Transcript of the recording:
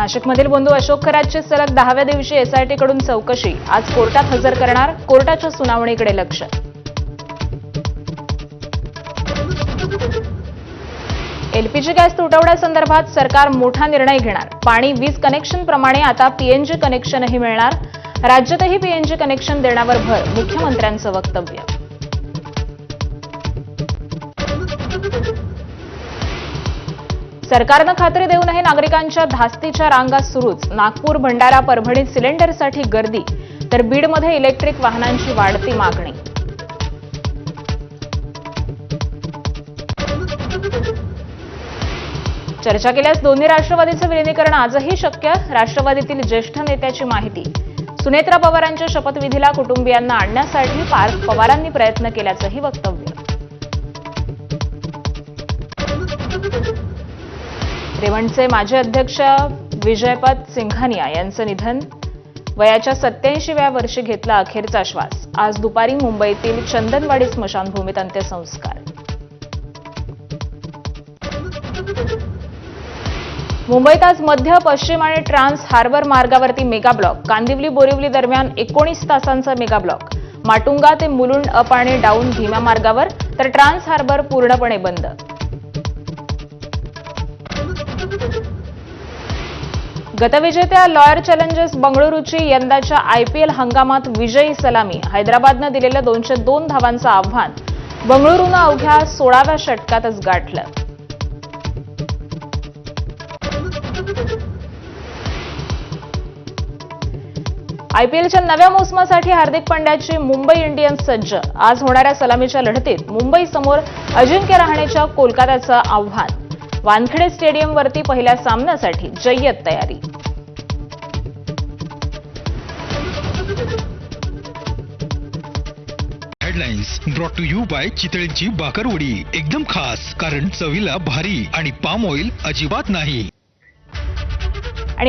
नाशिकमधील बंधू अशोक खरातची सलग 10व्या दिवशी एसआयटी कडून चौकशी। आज कोर्टात हजर करणार, कोर्टाच्या सुनावणीकडे लक्ष। एलपीजी गॅस तुटवड्यासंदर्भात सरकार मोठा निर्णय घेणार। पाणी वीज कनेक्शन प्रमाणे आता पीएनजी कनेक्शनही मिळणार। राज्यातही पीएनजी कनेक्शन देण्यावर भर, मुख्यमंत्र्यांचं वक्तव्य। सरकारनं खात्री देऊनही नागरिकांच्या धास्तीच्या रांगा सुरूच। नागपूर, भंडारा, परभणीत सिलेंडरसाठी गर्दी, तर बीडमध्ये इलेक्ट्रिक वाहनांची वाढती मागणी। चर्चा केल्यास दोन्ही राष्ट्रवादीचं विलीनीकरण आजही शक्य। राष्ट्रवादीतील ज्येष्ठ नेत्याची माहिती। सुनेत्रा पवारांच्या शपथविधीला कुटुंबियांना आणण्यासाठी पवारांनी प्रयत्न केल्याचंही वक्तव्य। रेवंडचे माजी अध्यक्ष विजयपत सिंघानिया यांचं निधन। वयाच्या 87व्या वर्षी घेतला अखेरचा श्वास। आज दुपारी मुंबईतील चंदनवाडी स्मशानभूमीत अंत्यसंस्कार। मुंबईत आज मध्य, पश्चिम आणि ट्रान्स हार्बर मार्गावरती मेगा ब्लॉक। कांदिवली बोरिवली दरम्यान 19 तासांचा मेगा ब्लॉक। माटुंगा ते मुलुंड अप आणि डाऊन धीम्या मार्गावर, तर ट्रान्स हार्बर पूर्णपणे बंद। गतविजेत्या लॉयर चॅलेंजर्स बंगळुरूची यंदाच्या आयपीएल हंगामात विजयी सलामी। हैदराबादनं दिलेलं 202 धावांचं आव्हान बंगळुरूनं अवघ्या 16व्या षटकातच गाठलं। आयपीएलच्या नव्या मोसमासाठी हार्दिक पंड्याची मुंबई इंडियन्स सज्ज। आज होणाऱ्या सलामीच्या लढतीत मुंबईसमोर अजिंक्य रहाणेच्या कोलकात्याचं आव्हान। वानखेडे स्टेडियमवरती पहिल्या सामन्यासाठी जय्यत तयारी। Headlines brought to you by चितळेंची बाकरवडी। एकदम खास, कारण चवीला भारी आणि पाम ऑइल अजिबात नाही।